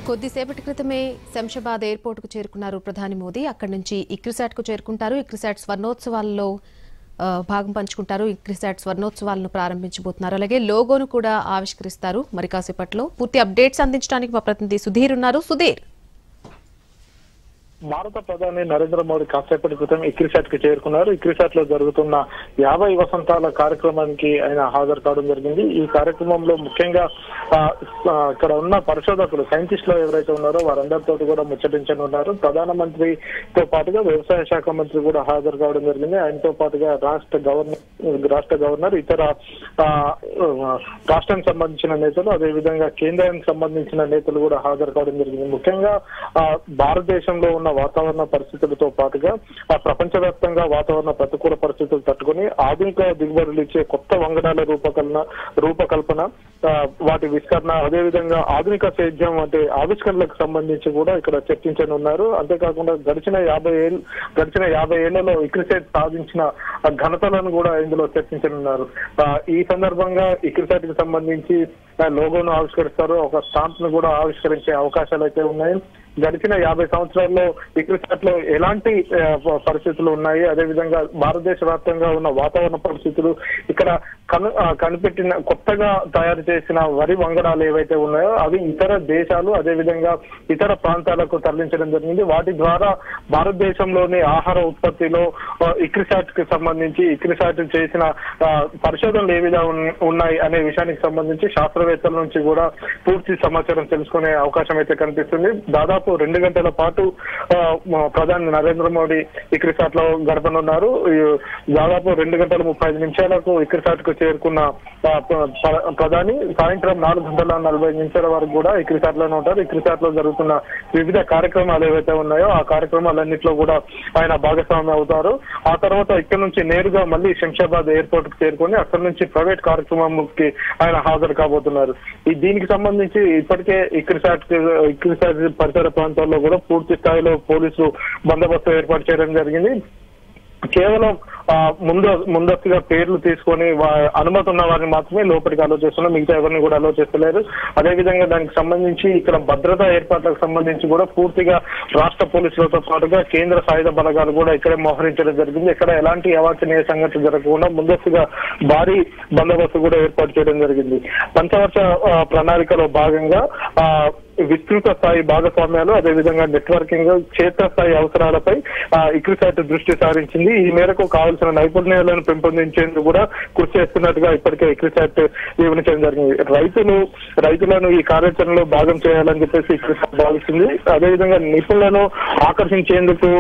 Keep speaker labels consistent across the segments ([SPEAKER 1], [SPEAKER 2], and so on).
[SPEAKER 1] కొద్దిసేపటి క్రితమే శంషాబాద్ ఎయిర్పోర్ట్ కు చేరుకున్నారు ప్రధాని మోదీ. అక్కడి నుంచి ఇక్రిసాట్ కు చేరుకుంటారు. ఇక్రిసాట్ స్వర్ణోత్సవాల్లో భాగం పంచుకుంటారు. ఇక్రిసాట్ స్వర్ణోత్సవాలను ప్రారంభించబోతున్నారు. అలాగే లోగోను కూడా ఆవిష్కరిస్తారు మరి కాసేపట్లో. పూర్తి అప్డేట్స్ అందించడానికి మా ప్రతినిధి సుధీర్ ఉన్నారు. సుధీర్,
[SPEAKER 2] భారత ప్రధాని నరేంద్ర మోడీ కాసేపటి క్రితం ఇక్రిసాట్ కి చేరుకున్నారు. ఇక్రిసాట్ లో జరుగుతున్న 50 వసంతాల కార్యక్రమానికి ఆయన హాజరు కావడం జరిగింది. ఈ కార్యక్రమంలో ముఖ్యంగా ఇక్కడ ఉన్న పరిశోధకులు, సైంటిస్టులు ఎవరైతే ఉన్నారో వారందరితో కూడా ముచ్చటించనున్నారు. ప్రధానమంత్రితో పాటుగా వ్యవసాయ శాఖ మంత్రి కూడా హాజరు కావడం జరిగింది. ఆయనతో పాటుగా రాష్ట్ర గవర్నర్, ఇతర రాష్ట్రానికి సంబంధించిన నేతలు, అదేవిధంగా కేంద్రానికి సంబంధించిన నేతలు కూడా హాజరు కావడం జరిగింది. ముఖ్యంగా భారతదేశంలో ఉన్న వాతావరణ పరిస్థితులతో పాటుగా ప్రపంచవ్యాప్తంగా వాతావరణ ప్రతికూల పరిస్థితులు తట్టుకుని ఆధునిక దిగుబడులు ఇచ్చే కొత్త వంగడాల రూపకల్పన, వాటి విస్తరణ, అదేవిధంగా ఆధునిక సేద్యం వంటి ఆవిష్కరణలకు సంబంధించి కూడా ఇక్కడ చర్చించనున్నారు. అంతేకాకుండా గడిచిన 50 ఏళ్లలో ఇక్రిసాట్ సాధించిన ఘనతలను కూడా ఇందులో చర్చించనున్నారు. ఈ సందర్భంగా ఇక్రిసాట్ కి సంబంధించి లోగోను ఆవిష్కరిస్తారు. ఒక స్టాంప్ ను కూడా ఆవిష్కరించే అవకాశాలు అయితే ఉన్నాయి. గడిచిన 50 సంవత్సరాల్లో ఇక్రిసాట్ లో ఎలాంటి పరిస్థితులు ఉన్నాయి, అదేవిధంగా భారతదేశ వ్యాప్తంగా ఉన్న వాతావరణ పరిస్థితులు, ఇక్కడ కనిపెట్టిన కొత్తగా తయారు చేసిన వరి వంగడాలు ఏవైతే ఉన్నాయో అవి ఇతర దేశాలు, అదేవిధంగా ఇతర ప్రాంతాలకు తరలించడం జరిగింది. వాటి ద్వారా భారతదేశంలోని ఆహార ఉత్పత్తిలో ఇక్రిసాట్ కి సంబంధించి, ఇక్రిసాట్ చేసిన పరిశోధనలు ఏ విధంగా ఉన్నాయి అనే విషయానికి సంబంధించి శాస్త్రవేత్తల నుంచి కూడా పూర్తి సమాచారం తెలుసుకునే అవకాశం అయితే కనిపిస్తుంది. దాదాపు 2 గంటల పాటు ప్రధాని నరేంద్ర మోడీ ఇక్రిసాట్ లో గడపనున్నారు. దాదాపు 2 గంటల 35 నిమిషాలకు ఇక్రిసాట్ కు చేరుకున్న ప్రధాని సాయంత్రం 4 గంటల 45 నిమిషాల వరకు కూడా ఇక్రిసాట్ లోనే ఉంటారు. ఇక్రిసాట్ లో జరుగుతున్న వివిధ కార్యక్రమాలు ఏవైతే ఉన్నాయో ఆ కార్యక్రమాలన్నింటిలో కూడా ఆయన భాగస్వామి అవుతారు. ఆ తర్వాత ఇక్కడ నుంచి నేరుగా మళ్ళీ శంషాబాద్ ఎయిర్పోర్ట్ కు చేరుకొని అక్కడి నుంచి ప్రైవేట్ కార్యక్రమంకి ఆయన హాజరు కాబోతున్నారు. దీనికి సంబంధించి ఇప్పటికే ఇక్రిసాట్ పరిసర ప్రాంతాల్లో కూడా పూర్తి స్థాయిలో పోలీసులు బందోబస్తు ఏర్పాటు చేయడం జరిగింది. కేవలం ముందస్తుగా పేర్లు తీసుకొని అనుమతి ఉన్న వారిని మాత్రమే లోపలికి అలో చేస్తున్నారు, మిగతా ఎవరిని కూడా అలో చేస్తలేరు. అదేవిధంగా దానికి సంబంధించి ఇక్కడ భద్రతా ఏర్పాట్లకు సంబంధించి కూడా పూర్తిగా రాష్ట్ర పోలీసులతో పాటుగా కేంద్ర సాయుధ బలగాలు కూడా ఇక్కడే మోహరించడం జరిగింది. ఇక్కడ ఎలాంటి అవాంఛనీయ సంఘటన జరగకుండా ముందస్తుగా భారీ బందోబస్తు కూడా ఏర్పాటు చేయడం జరిగింది. పంచవర్ష ప్రణాళికలో భాగంగా విస్తృత స్థాయి భాగస్వామ్యాలు, అదేవిధంగా నెట్వర్కింగ్, క్షేత్రస్థాయి అవసరాలపై ఇక్రిసాట్ దృష్టి సారించింది. ఈ మేరకు కావాల్సిన నైపుణ్యాలను పెంపొందించేందుకు కూడా కృషి చేస్తున్నట్టుగా ఇప్పటికే ఇక్రిసాట్ వివరించడం జరిగింది. రైతులను ఈ కార్యాచరణలో భాగం చేయాలని చెప్పేసి ఇక్రిసాట్ భావిస్తుంది. అదేవిధంగా నిపుణులను ఆకర్షించేందుకు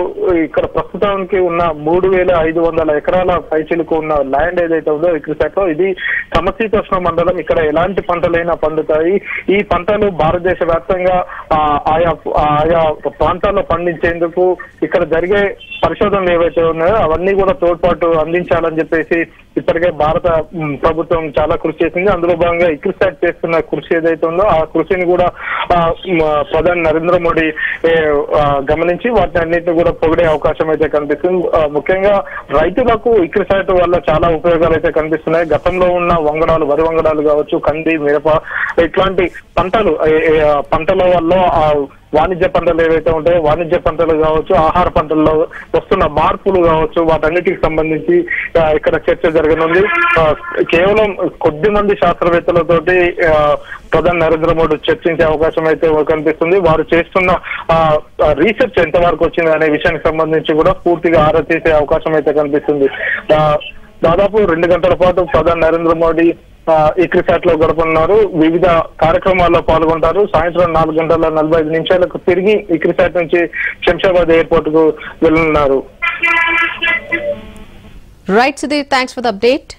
[SPEAKER 2] ఇక్కడ ప్రస్తుతానికి ఉన్న 3,500 ఎకరాల పైచిలకు ఉన్న ల్యాండ్ ఏదైతే ఉందో ఇక్రిసాట్ లో, ఇది సమశీతోష్ణ మండలం. ఇక్కడ ఎలాంటి పంటలైనా పండుతాయి. ఈ పంటలు భారతదేశ వ్యాప్తంగా ఆయా ప్రాంతాల్లో పండించేందుకు ఇక్కడ జరిగే పరిశోధనలు ఏవైతే ఉన్నాయో అవన్నీ కూడా తోడ్పాటు అందించాలని చెప్పేసి ఇప్పటికే భారత ప్రభుత్వం చాలా కృషి చేసింది. అందులో భాగంగా ఇక్రిసాట్ చేస్తున్న కృషి ఏదైతే ఉందో ఆ కృషిని కూడా ప్రధాని నరేంద్ర మోడీ గమనించి వాటిని అన్నింటినీ కూడా పొగిడే అవకాశం అయితే కనిపిస్తుంది. ముఖ్యంగా రైతులకు ఇక్రిసాట్ వల్ల చాలా ఉపయోగాలు అయితే కనిపిస్తున్నాయి. గతంలో ఉన్న వంగడాలు, వరి వంగడాలు కావచ్చు, కంది, మిరప ఇట్లాంటి పంటల వల్ల వాణిజ్య పంటలు ఏవైతే ఉంటాయో వాణిజ్య పంటలు కావచ్చు, ఆహార పంటల్లో వస్తున్న మార్పులు కావచ్చు, వాటన్నిటికి సంబంధించి ఇక్కడ చర్చ జరగనుంది. కేవలం కొద్ది మంది శాస్త్రవేత్తలతోటి ప్రధాని నరేంద్ర మోడీ చర్చించే అవకాశం అయితే కనిపిస్తుంది. వారు చేస్తున్న రీసెర్చ్ ఎంతవరకు వచ్చింది అనే విషయానికి సంబంధించి కూడా పూర్తిగా ఆరా తీసే అవకాశం అయితే కనిపిస్తుంది. దాదాపు 2 గంటల పాటు ప్రధాని నరేంద్ర మోడీ ఇక్రిసాట్ లో గడపనున్నారు. వివిధ కార్యక్రమాల్లో పాల్గొంటారు. సాయంత్రం 4 గంటల 45 నిమిషాలకు తిరిగి ఇక్రిసాట్ నుంచి శంషాబాద్ ఎయిర్పోర్ట్ కు వెళ్తున్నారు.
[SPEAKER 1] Right Sudheer, thanks for the update.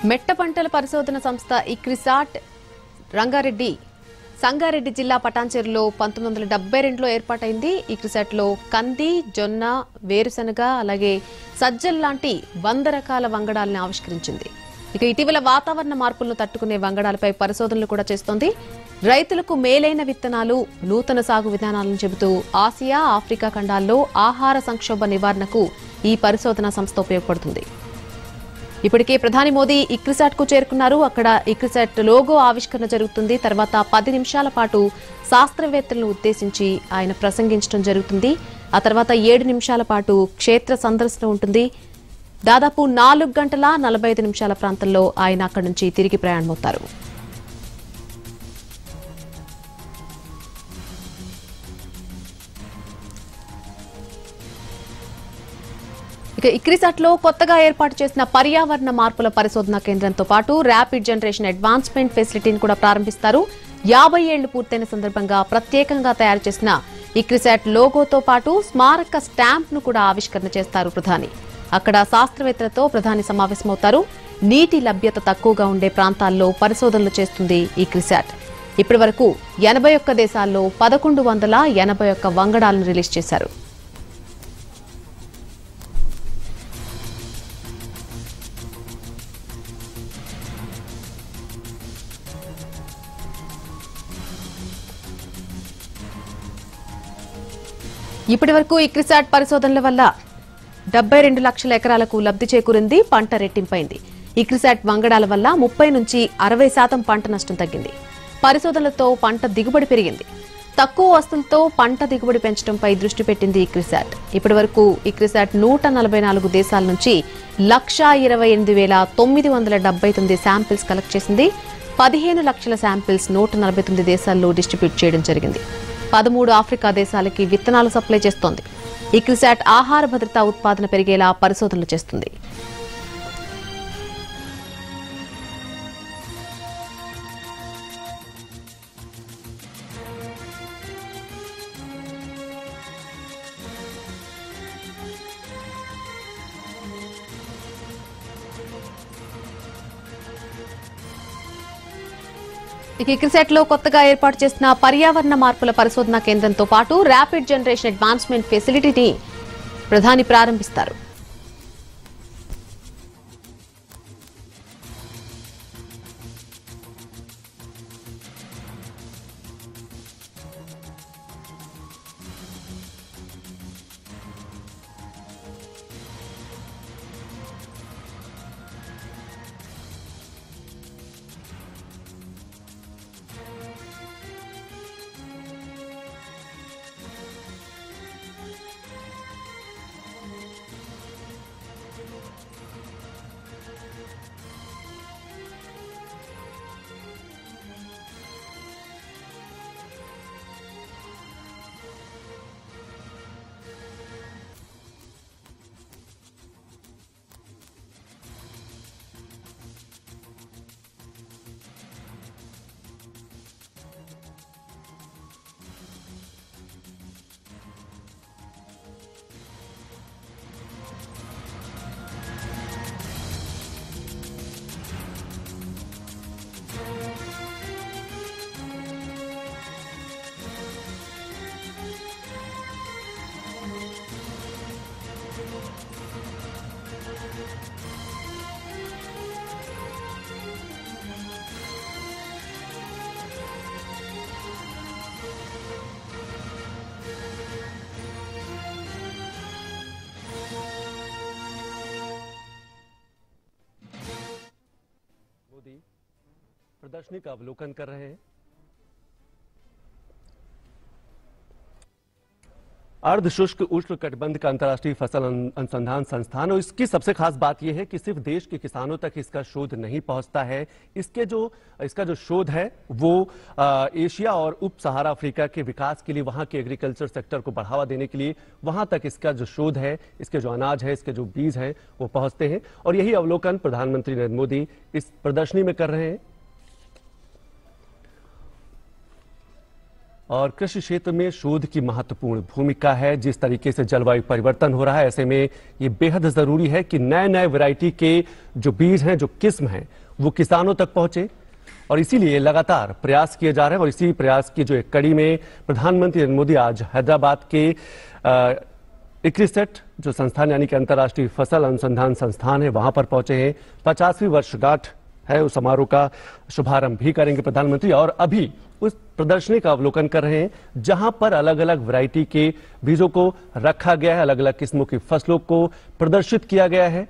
[SPEAKER 1] మెట్ట పంటల పరిశోధన సంస్థ ఇక్రిసాట్ సంగారెడ్డి జిల్లా పటాన్చెరులో 1972లో ఏర్పాటైంది. ఇక్రిసాట్లో కంది, జొన్న, వేరుశనగ అలాగే సజ్జల్ లాంటి 100 రకాల వంగడాలను ఆవిష్కరించింది. ఇక ఇటీవల వాతావరణ మార్పులను తట్టుకునే వంగడాలపై పరిశోధనలు కూడా చేస్తోంది. రైతులకు మేలైన విత్తనాలు, నూతన సాగు విధానాలను చెబుతూ ఆసియా, ఆఫ్రికా ఖండాల్లో ఆహార సంక్షోభ నివారణకు ఈ పరిశోధనా సంస్థ ఉపయోగపడుతుంది. ఇప్పటికే ప్రధాని మోదీ ఇక్రిసాట్ కు చేరుకున్నారు. అక్కడ ఇక్రిసాట్ లోగో ఆవిష్కరణ జరుగుతుంది. తర్వాత 10 నిమిషాల పాటు శాస్త్రవేత్తలను ఉద్దేశించి ఆయన ప్రసంగించడం జరుగుతుంది. ఆ తర్వాత 7 నిమిషాల పాటు క్షేత్ర సందర్శన ఉంటుంది. దాదాపు 4 గంటల 45 నిమిషాల ప్రాంతంలో ఆయన అక్కడి నుంచి తిరిగి ప్రయాణమవుతారు. ఇక ఇక్రిసాట్ లో కొత్తగా ఏర్పాటు చేసిన పర్యావరణ మార్పుల పరిశోధనా కేంద్రంతో పాటు ర్యాపిడ్ జనరేషన్ అడ్వాన్స్మెంట్ ఫెసిలిటీని కూడా ప్రారంభిస్తారు. 50 ఏళ్లు పూర్తయిన సందర్భంగా ప్రత్యేకంగా తయారు చేసిన ఇక్రిసాట్ లోగోతో పాటు స్మారక స్టాంప్ ను కూడా ఆవిష్కరణ చేస్తారు ప్రధాని. అక్కడ శాస్త్రవేత్తలతో ప్రధాని సమావేశమవుతారు. నీటి లభ్యత తక్కువగా ఉండే ప్రాంతాల్లో పరిశోధనలు చేస్తుంది ఇక్రిసాట్. ఇప్పటి వరకు 81 దేశాల్లో 1181 వంగడాలను రిలీజ్ చేశారు. ఇప్పటి వరకు ఇక్రిసాట్ పరిశోధనల వల్ల 72 లక్షల ఎకరాలకు లబ్ధి చేకూరింది. పంట రెట్టింపైంది. ఇక్రిసాట్ వంగడాల వల్ల 30 నుంచి 60% పంట నష్టం తగ్గింది. పరిశోధనలతో పంట దిగుబడి పెరిగింది. తక్కువ వస్తువులతో పంట దిగుబడి పెంచడంపై దృష్టి పెట్టింది ఇక్రిసాట్. ఇప్పటి వరకు ఇక్రిసాట్ 144 దేశాల నుంచి 128,979 శాంపిల్స్ కలెక్ట్ చేసింది. 15 లక్షల శాంపిల్స్ 149 దేశాల్లో డిస్ట్రిబ్యూట్ చేయడం జరిగింది. 13 ఆఫ్రికా దేశాలకి విత్తనాలు సప్లై చేస్తోంది. ఇక్రిసాట్ ఆహార భద్రతా ఉత్పాదన పెరిగేలా పరిశోధనలు చేస్తుంది. ఇక్రిసాట్ లో కొత్తగా ఏర్పాటు చేసిన పర్యావరణ మార్పుల పరిశోధనా కేంద్రంతో పాటు ర్యాపిడ్ జనరేషన్ అడ్వాన్స్మెంట్ ఫెసిలిటీని ప్రధాని ప్రారంభిస్తారు.
[SPEAKER 3] प्रदर्शनी का अवलोकन कर रहे हैं। अर्ध शुष्क उष्ण कटिबंध का अंतर्राष्ट्रीय फसल अनुसंधान संस्थान, और इसकी सबसे खास बात यह है कि सिर्फ देश के किसानों तक इसका शोध नहीं पहुंचता है। इसका जो शोध है वो एशिया और उप सहारा अफ्रीका के विकास के लिए, वहां के एग्रीकल्चर सेक्टर को बढ़ावा देने के लिए वहां तक इसका जो शोध है, इसके जो अनाज है, इसके जो बीज हैं वो पहुंचते हैं। और यही अवलोकन प्रधानमंत्री नरेंद्र मोदी इस प्रदर्शनी में कर रहे हैं। और कृषि क्षेत्र में शोध की महत्वपूर्ण भूमिका है। जिस तरीके से जलवायु परिवर्तन हो रहा है, ऐसे में ये बेहद जरूरी है कि नए नए वैरायटी के जो बीज हैं, जो किस्म हैं, वो किसानों तक पहुंचे। और इसीलिए लगातार प्रयास किए जा रहे हैं। और इसी प्रयास की जो एक कड़ी में प्रधानमंत्री नरेंद्र मोदी आज हैदराबाद के इक्रिसेट जो संस्थान यानी कि अंतर्राष्ट्रीय फसल अनुसंधान संस्थान है, वहां पर पहुंचे हैं। 50वीं वर्षगांठ है, उस समारोह का शुभारंभ भी करेंगे प्रधानमंत्री। और अभी उस प्रदर्शनी का अवलोकन कर रहे हैं जहां पर अलग अलग वैरायटी के बीजों को रखा गया है, अलग अलग किस्मों की फसलों को प्रदर्शित किया गया है।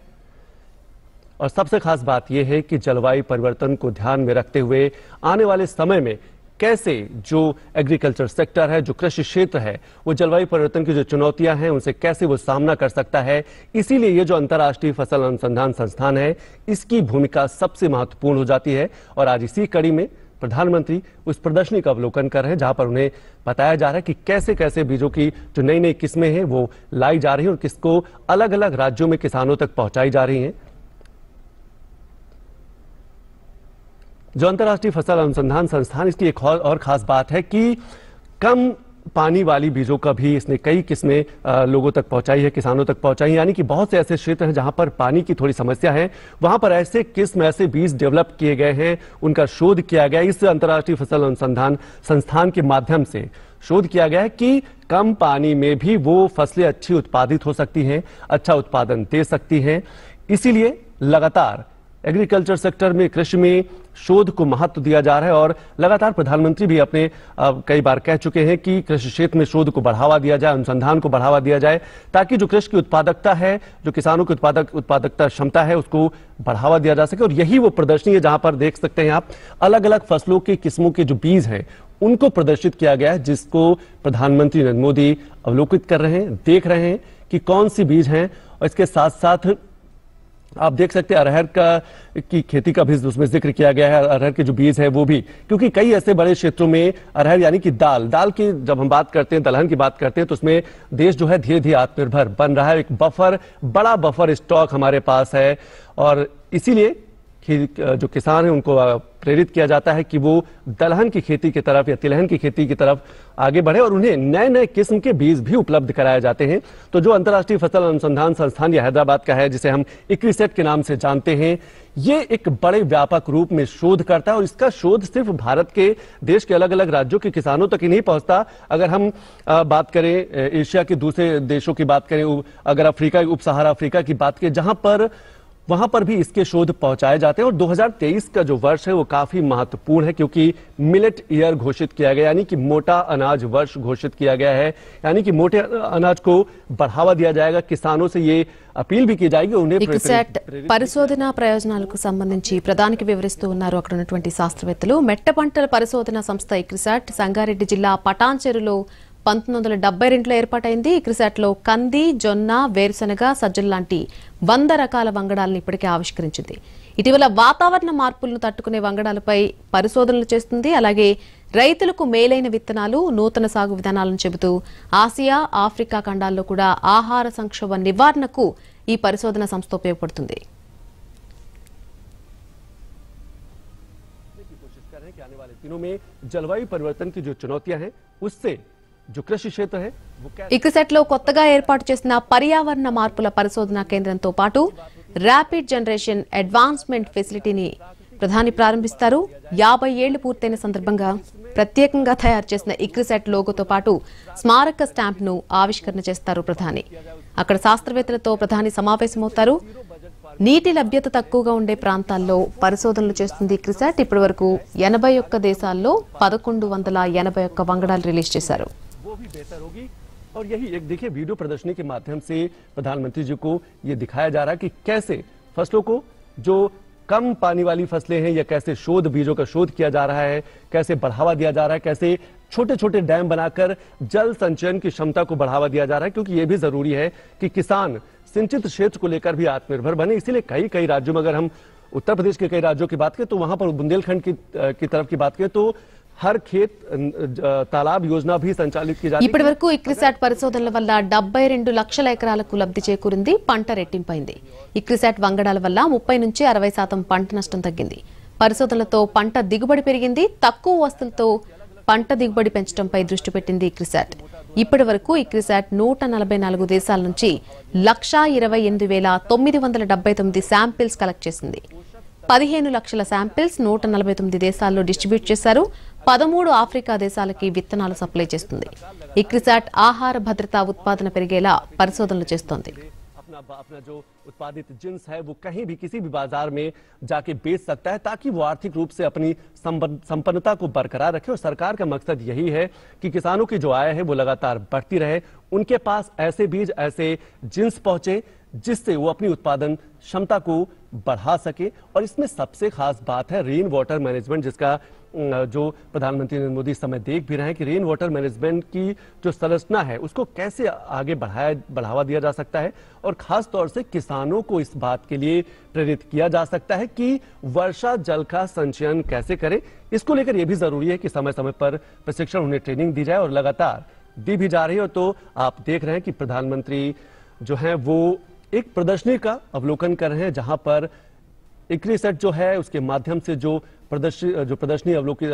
[SPEAKER 3] और सबसे खास बात यह है कि जलवायु परिवर्तन को ध्यान में रखते हुए आने वाले समय में कैसे जो एग्रीकल्चर सेक्टर है, जो कृषि क्षेत्र है, वो जलवायु परिवर्तन की जो चुनौतियां हैं उनसे कैसे वो सामना कर सकता है। इसीलिए ये जो अंतर्राष्ट्रीय फसल अनुसंधान संस्थान है, इसकी भूमिका सबसे महत्वपूर्ण हो जाती है। और आज इसी कड़ी में प्रधानमंत्री उस प्रदर्शनी का अवलोकन कर रहे हैं जहां पर उन्हें बताया जा रहा है कि कैसे कैसे बीजों की जो नई नई किस्में हैं वो लाई जा रही हैं और किसको अलग अलग राज्यों में किसानों तक पहुंचाई जा रही हैं। जो अंतर्राष्ट्रीय फसल अनुसंधान संस्थान, इसकी एक और खास बात है कि कम पानी वाली बीजों का भी इसने कई किस्में लोगों तक पहुंचाई है, किसानों तक पहुंचाई। यानी कि बहुत से ऐसे क्षेत्र हैं जहां पर पानी की थोड़ी समस्या है, वहां पर ऐसे किस्म, ऐसे बीज डेवलप किए गए हैं, उनका शोध किया गया। इस अंतर्राष्ट्रीय फसल अनुसंधान संस्थान के माध्यम से शोध किया गया है कि कम पानी में भी वो फसलें अच्छी उत्पादित हो सकती हैं, अच्छा उत्पादन दे सकती हैं। इसीलिए लगातार एग्रीकल्चर सेक्टर में, कृषि में शोध को महत्व दिया जा रहा है। और लगातार प्रधानमंत्री भी अपने कई बार कह चुके हैं कि कृषि क्षेत्र में शोध को बढ़ावा दिया जाए, अनुसंधान को बढ़ावा दिया जाए, ताकि जो कृषि की उत्पादकता है, जो किसानों की उत्पादकता क्षमता है, उसको बढ़ावा दिया जा सके। और यही वो प्रदर्शनी है जहां पर देख सकते हैं आप अलग अलग फसलों की किस्मों के जो बीज हैं उनको प्रदर्शित किया गया है, जिसको प्रधानमंत्री नरेंद्र मोदी अवलोकित कर रहे हैं, देख रहे हैं कि कौन सी बीज हैं। और इसके साथ साथ आप देख सकते हैं अरहर की खेती का भी उसमें जिक्र किया गया है। अरहर के जो बीज है वो भी, क्योंकि कई ऐसे बड़े क्षेत्रों में अरहर यानी कि दाल की जब हम बात करते हैं, दलहन की बात करते हैं, तो उसमें देश जो है धीरे धीरे आत्मनिर्भर बन रहा है। एक बड़ा बफर स्टॉक हमारे पास है। और इसीलिए जो किसान है उनको प्रेरित किया जाता है कि वो दलहन की खेती की तरफ या तिलहन की खेती की तरफ आगे बढ़े। और उन्हें नए नए किस्म के बीज भी उपलब्ध कराए जाते हैं। तो जो अंतर्राष्ट्रीय फसल अनुसंधान संस्थान या हैदराबाद का है, जिसे हम इक्रिसेट के नाम से जानते हैं, ये एक बड़े व्यापक रूप में शोध करता है। और इसका शोध सिर्फ भारत के देश के अलग अलग राज्यों के किसानों तक ही नहीं पहुंचता। अगर हम बात करें एशिया के दूसरे देशों की बात करें, अगर अफ्रीका, उप सहारा अफ्रीका की बात करें, वहां पर भी इसके शोध पहुंचाए जाते हैं। और 2023 का जो वर्ष है वो काफी महत्वपूर्ण है, क्योंकि मिलेट ईयर घोषित किया गया, यानी कि मोटा अनाज वर्ष घोषित किया गया है। यानी कि मोटे अनाज को बढ़ावा दिया जाएगा। किसानों से ये अपील भी की जाएगी उन्हें
[SPEAKER 1] ఇక్రిసాట్ పరిశోధన ప్రయోజనాలకు సంబంధించి ప్రధానికి వివరిస్తూ ఉన్నారు అక్కడ ఉన్నటువంటి శాస్త్రవేత్తలు. మెట్ట పంటల పరిశోధన సంస్థ ఇక్రిసాట్ సంగారెడ్డి జిల్లా పటాన్చెరులో 1972లో ఏర్పాటైంది. ఇక్రిసాట్లో కంది, జొన్న, వేరుశనగ, సజ్జలు లాంటి 100 రకాల వంగడాలను ఇప్పటికే ఆవిష్కరించింది. ఇటీవల వాతావరణ మార్పులను తట్టుకునే వంగడాలపై పరిశోధనలు చేస్తుంది. అలాగే రైతులకు మేలైన విత్తనాలు, నూతన సాగు విధానాలను చెబుతూ ఆసియా, ఆఫ్రికా ఖండాల్లో కూడా ఆహార సంక్షోభ నివారణకు ఈ పరిశోధన సంస్థ ఉపయోగపడుతుంది.
[SPEAKER 3] आने वाले दिनों में जलवायु परिवर्तन की जो चुनौतियां हैं उससे जो कृषि क्षेत्र है वो
[SPEAKER 1] ఇక్రిసాట్ లో కొత్తగా ఏర్పాటు చేసిన పర్యావరణ మార్పుల పరిశోధనా కేంద్రంతో పాటు ర్యాపిడ్ జనరేషన్ అడ్వాన్స్మెంట్ ఫెసిలిటీని ప్రధాని ప్రారంభిస్తారు. 50 ఏళ్లు పూర్తయిన సందర్భంగా ప్రత్యేకంగా తయారు చేసిన ఇక్రిసాట్ లోగోతో పాటు స్మారక స్టాంప్ ను ఆవిష్కరణ చేస్తారు ప్రధాని. అక్కడ శాస్త్రవేత్తలతో ప్రధాని సమావేశమవుతారు. నీటి లభ్యత తక్కువగా ఉండే ప్రాంతాల్లో పరిశోధనలు చేస్తుంది ఇక్రిసాట్. ఇప్పటి వరకు 81 దేశాల్లో 1181 వంగడాలు రిలీజ్ చేశారు.
[SPEAKER 3] वो भी बेहतर होगी। और यही एक देखिए वीडियो प्रदर्शनी के माध्यम से प्रधानमंत्री जी को ये दिखाया जा रहा है कि कैसे फसलों को, जो कम पानी वाली फसलें हैं, या कैसे बीजों का शोध किया जा रहा है, कैसे बढ़ावा दिया जा रहा है, कैसे छोटे छोटे डैम बनाकर जल संचयन की क्षमता को बढ़ावा दिया जा रहा है। क्योंकि ये भी जरूरी है कि किसान सिंचित क्षेत्र को लेकर भी आत्मनिर्भर बने। इसीलिए कई राज्यों में, अगर हम उत्तर प्रदेश के कई राज्यों की बात करें तो वहां पर बुंदेलखंड की तरफ की बात करें तो हर खेत तालाब योजना भी संचालित की जाती है.
[SPEAKER 1] ఇప్పటి వరకు ఇక్రిసాట్ పరిశోధనల వల్ల 72 లక్షల ఎకరాలకు లబ్ధి చేకూరింది. పంట రెట్టింపైంది. ఇక్రిసాట్ వంగడాల వల్ల 30 నుంచి 60% పంట నష్టం తగ్గింది. పరిశోధనలతో పంట దిగుబడి పెరిగింది. తక్కువ వస్తువులతో పంట దిగుబడి పెంచడంపై దృష్టి పెట్టింది ఇక్రిసాట్. ఇప్పటి వరకు ఇక్రిసాట్ 144 దేశాల నుంచి 1,28,979 శాంపిల్స్ కలెక్ట్ చేసింది. 15 లక్షల శాంపిల్స్ 149 దేశాల్లో డిస్ట్రిబ్యూట్ చేశారు. 13 ఆఫ్రికా దేశాలకి విత్తనాలు సప్లై చేస్తుంది. ఇక్రిసాట్ ఆహార భద్రతా ఉత్పాదన పెరిగేలా పరిశోధనలు చేస్తోంది.
[SPEAKER 3] अपना जो उत्पादित जिन्स है वो कहीं भी किसी भी बाजार में जाके बेच सकता है ताकि वो आर्थिक रूप से अपनी संपन्नता को बरकरार रखे। और सरकार का मकसद यही है कि किसानों की जो आय है वो लगातार बढ़ती रहे, उनके पास ऐसे बीज ऐसे जिन्स पहुंचे जिससे वो अपनी उत्पादन क्षमता को बढ़ा सके। और इसमें सबसे खास बात है रेन वाटर मैनेजमेंट, जिसका जो प्रधानमंत्री नरेंद्र मोदी इस समय देख भी रहे हैं कि रेन वाटर मैनेजमेंट की जो संरचना है उसको कैसे आगे बढ़ावा दिया जा सकता है और खास तौर से किसानों को इस बात के लिए प्रेरित किया जा सकता है कि वर्षा जल का संचयन कैसे करें। इसको लेकर यह भी जरूरी है कि समय समय पर प्रशिक्षण, उन्हें ट्रेनिंग दी जाए और लगातार दी भी जा रही है। तो आप देख रहे हैं कि प्रधानमंत्री जो है वो एक प्रदर्शनी का अवलोकन कर रहे हैं जहां पर इक्रिसैट जो है उसके माध्यम से जो प्रदर्शनी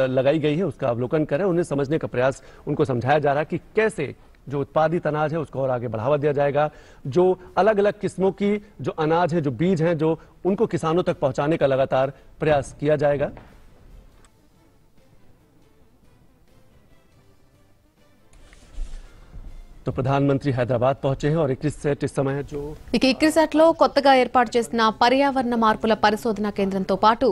[SPEAKER 3] लगाई गई है उसका अवलोकन करें, उन्हें समझने का प्रयास उनको समझाया जा रहा है कि कैसे जो उत्पादित अनाज है उसको और आगे बढ़ावा दिया जाएगा। जो अलग अलग किस्मों की जो अनाज है, जो बीज हैं, जो उनको किसानों तक पहुंचाने का लगातार प्रयास किया जाएगा। तो प्रधानमंत्री हैदराबाद पहुंचे हैं और इक्रिसैट इस समय जो
[SPEAKER 1] ఇక్రిసాట్ లో కొత్తగా ఏర్పాటు చేసిన పర్యావరణ మార్పుల పరిశోధన కేంద్రంతో పాటు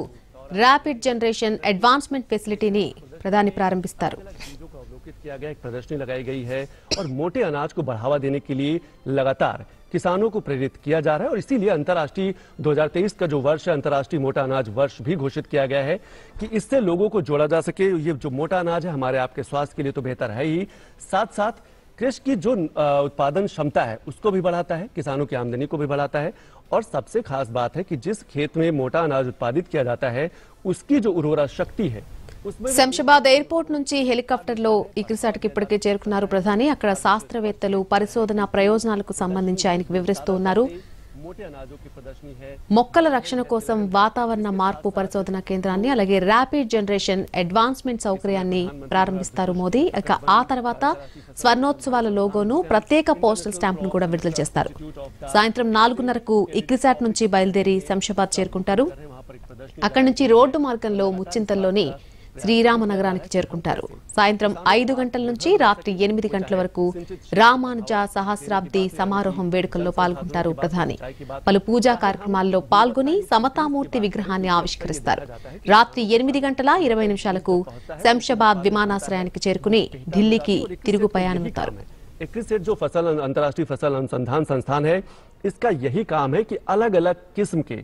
[SPEAKER 1] ర్యాపిడ్ జనరేషన్ అడ్వాన్స్మెంట్ ఫెసిలిటీని ప్రధాని ప్రారంభిస్తారు.
[SPEAKER 3] चीजों को अवलोकित किया गया, एक प्रदर्शनी लगाई गई है और मोटे अनाज को बढ़ावा देने के लिए लगातार किसानों को प्रेरित किया जा रहा है। और इसीलिए अंतर्राष्ट्रीय 2023 का जो वर्ष है, अंतर्राष्ट्रीय मोटा अनाज वर्ष भी घोषित किया गया है कि इससे लोगों को जोड़ा जा सके। ये जो मोटा अनाज है हमारे आपके स्वास्थ्य के लिए तो बेहतर है ही, साथ साथ कृषि की जो उत्पादन क्षमता है उसको भी बढ़ाता है, किसानों की आमदनी को भी बढ़ाता है। और सबसे खास बात है कि जिस खेत में मोटा अनाज उत्पादित किया जाता है उसकी जो उर्वरा शक्ति है उसमें
[SPEAKER 1] శంషాబాద్ ఎయిర్పోర్ట్ నుంచి హెలికాప్టర్లో ఇక్రిసాట్కి ఇప్పటికే చేరుకున్నారు ప్రధాని. అక్కడ శాస్త్రవేత్తలు పరిశోధన ప్రయోజనాలకు సంబంధించి ఆయనకు వివరిస్తూ ఉన్నారు.
[SPEAKER 3] मोटे अनाजों की प्रदर्शनी है।
[SPEAKER 1] మొక్కల రక్షణ కోసం వాతావరణ మార్పు పరిశోధన కేంద్రాన్ని అలాగే ర్యాపిడ్ జనరేషన్ అడ్వాన్స్మెంట్ సౌకర్యాన్ని ప్రారంభిస్తారు మోదీ. ఇక ఆ తర్వాత స్వర్ణోత్సవాల లోగోను, ప్రత్యేక పోస్టల్ స్టాంపును కూడా విడుదల చేస్తారు. సాయంత్రం 4:30కు ఇక్రిసాట్ నుంచి బయలుదేరి శంషాబాద్ చేరుకుంటారు. అక్కడి నుంచి రోడ్డు మార్గంలో ముచ్చింతల్లోని శ్రీరామనగరానికి చేరుకుంటారు. సాయంత్రం 5 గంటల నుంచి రాత్రి 8 గంటల వరకు రామానుజ సహస్రాబ్ది సమారోహం వేడుకల్లో పాల్గొంటారు ప్రధాని. పలు పూజా కార్యక్రమాల్లో పాల్గొని సమతామూర్తి విగ్రహాన్ని ఆవిష్కరిస్తారు. రాత్రి 8:20 శంషాబాద్ విమానాశ్రయానికి చేరుకుని ఢిల్లీకి తిరుగు ప్రయాణమవుతారు.
[SPEAKER 3] इक्रिसैट जो अंतर्राष्ट्रीय फसल अनुसंधान संस्थान है, इसका यही काम है कि अलग अलग किस्म के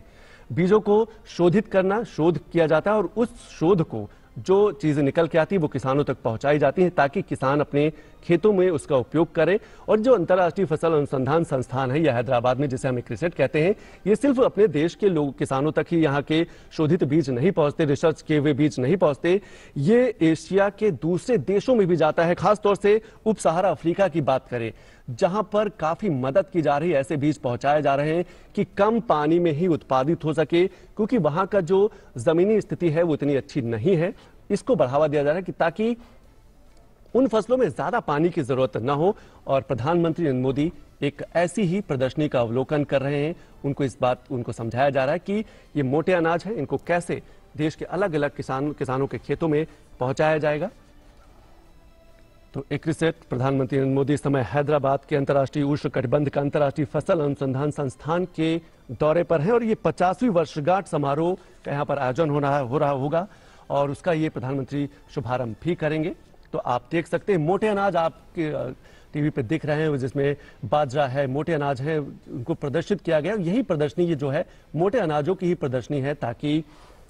[SPEAKER 3] बीजों को शोधित करना, शोध किया जाता है और उस शोध को जो चीजें निकल के आती है वो किसानों तक पहुंचाई जाती हैं ताकि किसान अपने खेतों में उसका उपयोग करें। और जो अंतर्राष्ट्रीय फसल अनुसंधान संस्थान है या हैदराबाद में जिसे हम इक्रिसैट कहते हैं, ये सिर्फ अपने देश के लोग किसानों तक ही यहाँ के शोधित बीज नहीं पहुंचते, रिसर्च किए हुए बीज नहीं पहुंचते, ये एशिया के दूसरे देशों में भी जाता है। खासतौर से उप सहारा अफ्रीका की बात करें जहां पर काफी मदद की जा रही है, ऐसे बीज पहुंचाए जा रहे हैं कि कम पानी में ही उत्पादित हो सके, क्योंकि वहां का जो जमीनी स्थिति है वो इतनी अच्छी नहीं है। इसको बढ़ावा दिया जा रहा है कि ताकि उन फसलों में ज्यादा पानी की जरूरत न हो। और प्रधानमंत्री नरेंद्र मोदी एक ऐसी ही प्रदर्शनी का अवलोकन कर रहे हैं। उनको समझाया जा रहा है कि ये मोटे अनाज है, इनको कैसे देश के अलग अलग किसानों के खेतों में पहुंचाया जाएगा। तो इक्रिसैट प्रधानमंत्री नरेंद्र मोदी इस समय हैदराबाद के अंतर्राष्ट्रीय उष्णकटिबंध का अंतर्राष्ट्रीय फसल अनुसंधान संस्थान के दौरे पर हैं और ये 50वीं वर्षगांठ समारोह का यहाँ पर आयोजन हो रहा होगा और उसका ये प्रधानमंत्री शुभारंभ भी करेंगे। तो आप देख सकते हैं मोटे अनाज आपके टीवी पे दिख रहे हैं जिसमें बाजरा है, मोटे अनाज है, उनको प्रदर्शित किया गया। यही प्रदर्शनी ये जो है मोटे अनाजों की ही प्रदर्शनी है ताकि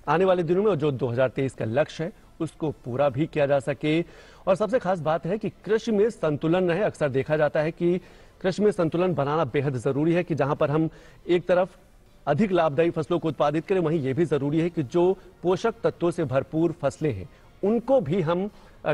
[SPEAKER 3] आने वाले दिनों में जो 2023 का लक्ष्य है उसको पूरा भी किया जा सके। और सबसे खास बात है कि कृषि में संतुलन रहे। अक्सर देखा जाता है कि कृषि में संतुलन बनाना बेहद जरूरी है कि जहां पर हम एक तरफ अधिक लाभदायी फसलों को उत्पादित करें, वहीं यह भी जरूरी है कि जो पोषक तत्वों से भरपूर फसलें हैं उनको भी हम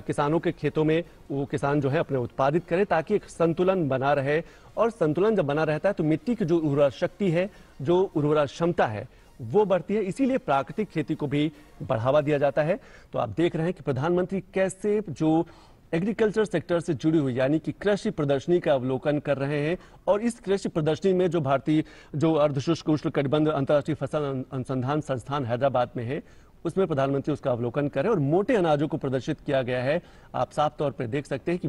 [SPEAKER 3] किसानों के खेतों में वो किसान जो है अपने उत्पादित करें ताकि एक संतुलन बना रहे। और संतुलन जब बना रहता है तो मिट्टी की जो उर्वरा शक्ति है, जो उर्वरा क्षमता है, वो बढ़ती है, इसीलिए प्राकृतिक खेती को भी बढ़ावा दिया जाता है। तो आप देख रहे हैं कि प्रधानमंत्री कैसे जो एग्रीकल्चर सेक्टर से जुड़ी हुई यानी कि कृषि प्रदर्शनी का अवलोकन कर रहे हैं, और इस कृषि प्रदर्शनी में जो भारतीय जो अर्धशुष्क उष्णकटिबंध अंतर्राष्ट्रीय फसल अनुसंधान संस्थान हैदराबाद में है, उसमें प्रधानमंत्री उसका अवलोकन कर रहे हैं और मोटे अनाजों को प्रदर्शित किया गया है। आप साफ तौर पर देख सकते हैं कि